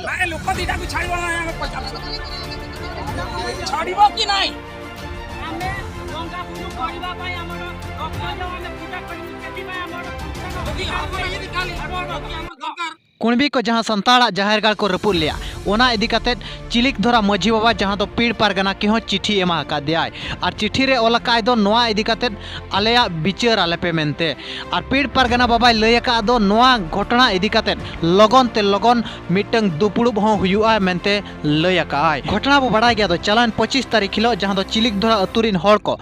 ନାଇଁ ଲୋକ ଦିଟା ବି ଛାଡ଼ିବ ନାହିଁ ଆମେ ପଚାରୁଛୁ ଛାଡ଼ିବ କି ନାହିଁ ଆମେ ଗଙ୍ଗା ପୂଜା କରିବା ପାଇଁ ଆମର ରକ୍ତ ଆମେ ପୂଜା କରିବୁ ସେଥିପାଇଁ ଆମର ଯଦି ହବ ଯଦି କାଲି ଆମର ଦରକାର कुणबी को जहाँ संताड़ा जाहिरगाड़ को रपुर लिया ओना इदी कतेत चिलिक धरा मझी बाबा जहाँ दो पीड़ पारगना के हो चिट्ठी एमा का दियाय और चिट्ठी रे ओलकाय दो नोआ इदी कतेत आलेया बिचार आले पे मेनते और पीड़ पारगना बाबा लय का दो नोआ घटना इदी कतेत लगन ते लगन मिटंग दुपुड़ुब हो हुयुआ मेनते लय काय घटना बो बड़ा गया दो चलान 25 तारीख हिलो जहाँ दो चिलिक धरा अतुरिन होड़ को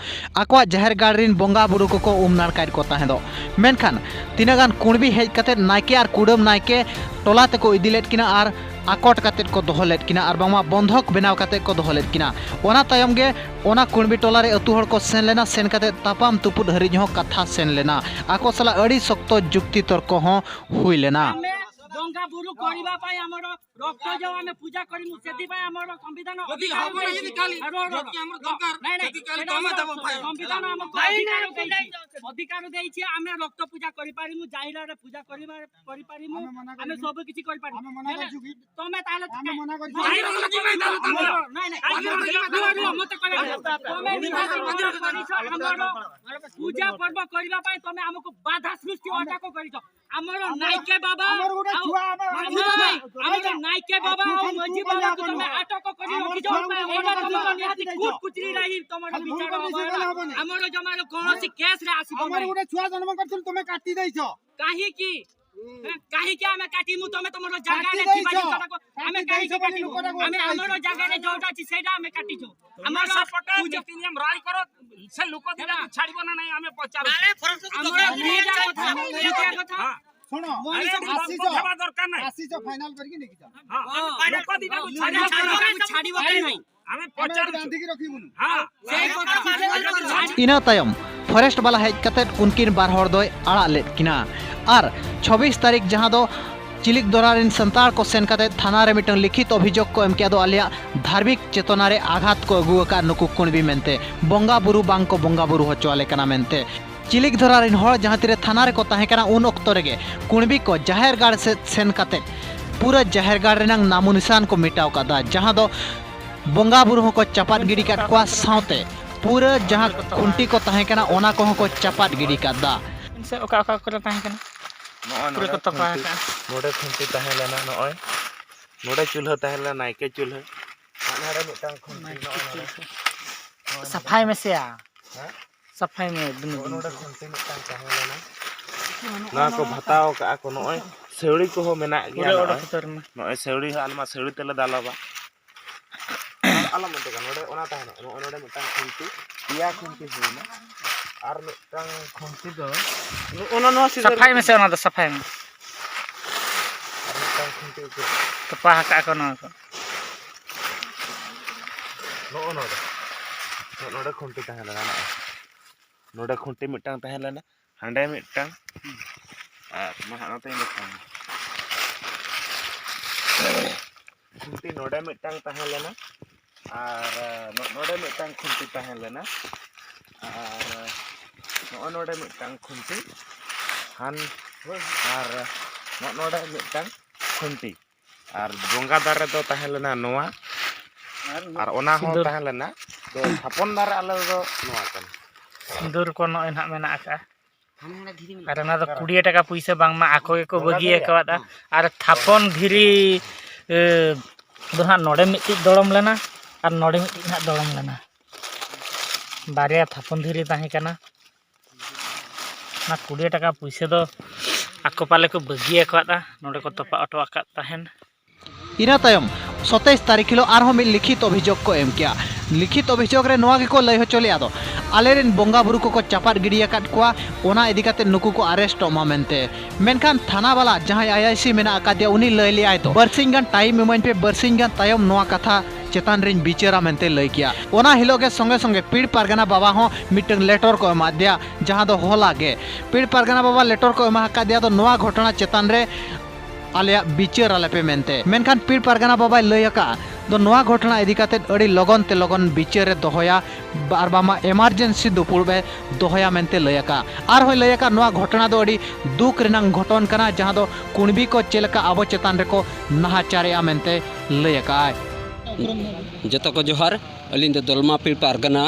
आकवा जाहिरगाड़ रिन बोंगा बुरु को उमनार कायद को ताहे दो मेनखान तिनागान कुणबी हेज कतेत नायके और कुडम नायके टोला तक इदिलेट किना और आकट कतेत को दोहलेट किना और बांगा बंधक बनाव कतेत को दोहलेट किना ओना तायम गे ओना कुणबी टोला रे अतु हड़ को सेन लेना सेन कतेत तापाम तुपुद हरिज हो कथा सेन लेना आको सला अड़ी शक्त जुक्ति तर्क हो हुई लेना गंगा बुरु କରିବା ପାଇଁ ଆମର ରକ୍ତ ଯୋଉ ଆମେ ପୂଜା କରିମୁ ସେତି ପାଇଁ ଆମର ସମ୍ବିଧାନ ଯଦି ହବ ଯଦି କାଲି ଯଦି ଆମର ଦରକାର ଯଦି କାଲି ତମେ ଦେବ ଭାଇ ସମ୍ବିଧାନ ଆମକୁ ଅଧିକାର ଦେଇଛି ଆମେ ରକ୍ତ ପୂଜା କରିପାରିମୁ ଜାହିରାରେ ପୂଜା କରିପାରିମୁ ଆମେ ସବୁ କିଛି କରିପାରିମୁ ତମେ ତାହେଲେ ଆମେ ମନା କରିଛୁ ମତେ ପୂଜା ପର୍ବ କରିବା ପାଇଁ ତମେ ଆମକୁ ବାଧା ସୃଷ୍ଟି ଅଟକ କରିଛ ଆମର ନାଇକେ ବାବା ଆମର ନାଇକେ ବାବା ଆଉ ମଝି ବାବା କୁ ତମେ ଆଟକ କରି ରଖିଛ ଏଇଟା ତମର ନିହାତି କୁଟକୁଚରି ରହି ତମର ବିଚାର ଆମର ଜମାର କୌଣସି କେସ୍ ରେ ଆସିବ ଆମର ଗୋଟେ ଛୁଆ ଜନ୍ମ କରିଥିଲୁ ତମେ କାଟି ଦେଇଛ କାହିଁକି କାହିଁକି ଆମେ କାଟିମୁ ତମେ ତମର ଜାଗାରେ ଥିବା ଜିନିଷଟାକୁ ଆମେ କାହିଁକି କାଟିମୁ ଆମେ ଆମର ଜାଗାରେ ଯୋଉଟା ଅଛି ସେଇଟା ଆମେ କାଟିଛୁ ଆମର ସପୋର୍ଟ ନିୟମ ରାଇ କର ସେ ଲୋକ ଦିଟା ଛାଡ଼ିବ ନା ନାହିଁ ଆମେ ପଚାରୁଛୁ ଆମର ଏଇଟା କଥା ଶୁଣ ହେବା ଦରକାର ନାହିଁ ଆସିଛ ଫାଇନାଲ କରିକି ନେଇକି ଯାଅ ଲୋକ ଦିଟା ଛାଡ଼ିବ କି ନାହିଁ ଆମେ ପଚାରୁଛୁ ବାନ୍ଧିକି ରଖିବୁନୁ ସେଇ କଥା इना तायम फॉरेस्ट वाला हेज कतेत उनकिन बार हर दोय आड़ा लेट किना और 26 तारीख जहाँ दो चिलिक दोरारिन संताड़ को सेन कते थाना रे मिटन लिखित अभियोग को एम किया दो आलिया धार्मिक चेतना रे आघात को अगुआ का नुकु कुणबी मेनते बोंगा बुरु बांग को बोंगा बुरु होचो आले कना मेनते चिलिक धरारिन हर जहाँ तिरे थाना रे को ताहे कना उन ओक्तो रेगे कुणबी को जाहिरगाड़ से सेन कते पूरा जाहिरगाड़ रेनांग नामो निशान को मिटाव कादा जहाँ दो बोंगा बुरु को चपाट गिडी काट को सावते पूरा जहाँ खुंटी को ताहे कना ओना को चपाट गिडी कादा से ओका ओका करे ताहे कना पूरा को तपा का नोडे खुंटी ताहे लेना नय नोडे चूल्हा ताहे लेना नायके चूल्हा आनारे मिटांग खुंटी सफाई में से आ सफाई में नोडे खुंटी मिटांग ताहे लेना ना को भताओ का को नय सेवड़ी को हो मेना गया नय सेवड़ी आलमा सेवड़ी तेले दालबा आलम मते का नोडे ओना ताहे नोडे मिटांग खुंटी पिया खुंटी होना आर मिटांग खुंटी दो ओना नो सफाई में से ओना तो सफाई में आर मिटांग खुंटी तो पहा का को न नोडे खुंटी ताहे लेना नोडे खुंटी मिटांग ताहे लेना हांडे मिटांग मा हानते देखा खुंटी नोडे मिटांग ताहे लेना और नोडे मिटांग खुंटी ताहे लेना और नोडे मिटांग खुंटी हान और नोडे मिटांग खुंटी और बोंगा दारे दो ताहे लेना नोआ और ओना हो ताहे लेना तो थापन दारे आले दो नोआ कन सिंदूर को नय ना मेना का अरे ना तो 20 टाका पैसा बांगमा आको को बगिए कवादा और थापन धीरी दोहा नोडे मिटी दड़म लेना और नोडे मिटी ना दड़म लेना बारिया थापन धीरी ताहे कना ना 20 टाका पैसा दो आको पाले को बगिए कवादा नोडे को तपा अटो आका ताहेन इना तायम 27 तारीख हिलो आरहो मिल लिखित अभियोग को एम किया लिखित अभियोग रे नोआ गेको लय होचो लिया दो आलेरेन बोंगा बुरु को चापाट गिडिया काट कोआ ओना इदी काते नुकु को अरेस्ट ओमा मेनते मेनखान थाना वाला जहां आईआईसी मेना आकादिया उनी लय लिया तो बरसिंगन टाइम इमान पे बरसिंगन तायम नोआ कथा चेतान रिन बिचारा मेनते लय किया ओना हिलोगे संगे संगे पीड़ पारगना बाबा हो मिटंग लेटर को एमा दिया जहां दो होला गे पीड़ पारगना बाबा लेटर को एमा आकादिया तो नोआ घटना चेतान रे आले बिचार आले पे मेनते मेनखान पीड़ पारगाना बाबा लैका दो नवा घटना इदी काते अड़ी लगन ते लगन बिचार रे दोहया बार बामा इमरजेंसी दुपुरबे दोहया मेनते लैका आर होय लैका नवा घटना दो अड़ी दुख रेनांग घटन कना जहां दो कुणबी को चेलका आबो चेतान रे को नाहाचारेया मेनते लैका जतो को जोहार अलिन दो दलमा पीड़ पारगाना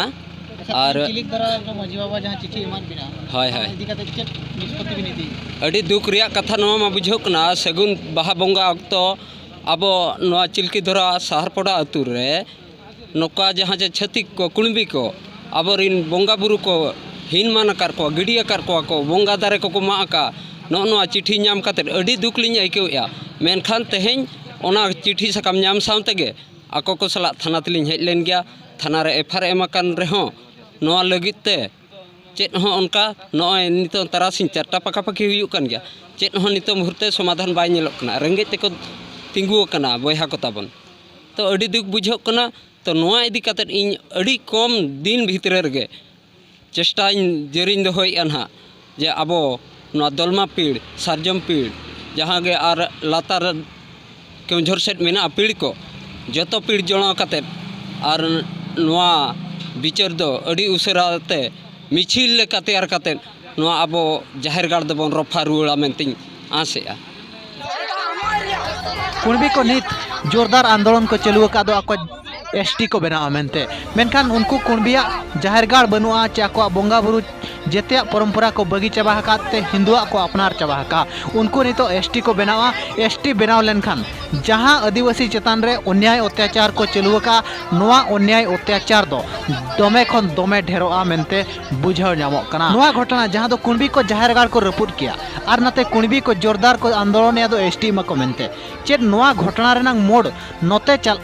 और चिलिक दरा मजी बाबा जहां चिठी एमान बिना हाय हाय इदी काते चेत निष्पत्ति बिनीति अड़ी दुख रिया कथा नवा मा बुझो कना सगुन बाहा बंगा अक्तो आबो नवा चिलकी धरा साहरपड़ा अतु रे नोका जहां जे छतिक को कुणबी को आबो रिन बंगा बुरु को हिन मान कर को गिडिया कर को बंगा दारे को मा का नवा चिठी नाम काते अड़ी दुख लिኝ आइकेया मेनखान तेहेñ ओना चिठी सकाम नाम सावतेगे आको को सला थाना तलिኝ हेज लेन गया थाना रे एफआर एमाकान रेहो नवा लगित ते चेत हो उनका नय नितो तरासिन चारटा पाकापाकी हुयुक कान गया चेत हो नितो मुहूर्ते समाधान बाय नेलोक कना रेंगे तेको तिंगु कना बयहा को ताबन तो अड़ी दुख बुझो कना तो नवा इदी काते इन अड़ी कम दिन भितरे रे चेष्टा जरिन दो होय अनहा जे आबो नवा दलमा पीड़ सारजम पीड़ जहां गे आर लातार केउझर सेट मेना पीड़ को जतो पीड़ जणा काते आर नवा बिचार दो अड़ी उसराते मिछिल लेका तैयार काते नवा आबो जाहिर गाड़ दबन रफा रुड़ा मेनतिन आसेआ कुणबी को नित जोरदार आंदोलन को चलू का दो आको एसटी को बनावा मेनते मेनखान उनको कुणबिया जाहिर गाड़ बनुआ चे आको बोंगा बुरु जेते परंपरा को बगी चाबा हकाते हिंदुआ को अपनार चाबा हका उनको नितो एसटी को बनावा एसटी बनाव लेनखान जहां आदिवासी चेतान रे अन्याय अत्याचार को चलू का नवा अन्याय अत्याचार दो दमे खन दमे ढेरोआ मेनते बुझाव नामो कना नवा घटना जहां दो कुणबी को जाहिर गाड़ को रपुट किया और नाते कुणबी को जोरदार को आंदोलन या दो एसटी मको मेनते चेत नवा घटना रेनांग मोड़ नोते चल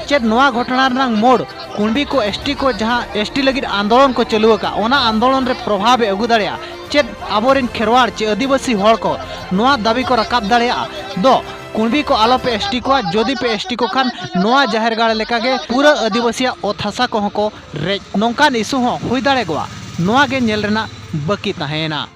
चेत नवा घटना रेनांग मोड़ कुणबी को एसटी को जहां एसटी लगिद आंदोलन को चलू का ओना आंदोलन रे प्रभाव अगु दाड़िया चेत आबोरिन खेरवाड़ चे आदिवासी हड़ को नवा दाबी को रकाब दाड़िया दो कुणबी को आलो पे एसटी को जोदी पे एसटी को खान नवा जाहिर गाड़ लेकागे पूरा आदिवासी ओत हासा को रेज नोंकान इशू हो हुई दाड़े गोवा नवा गे नेल रेना बाकी तहेना।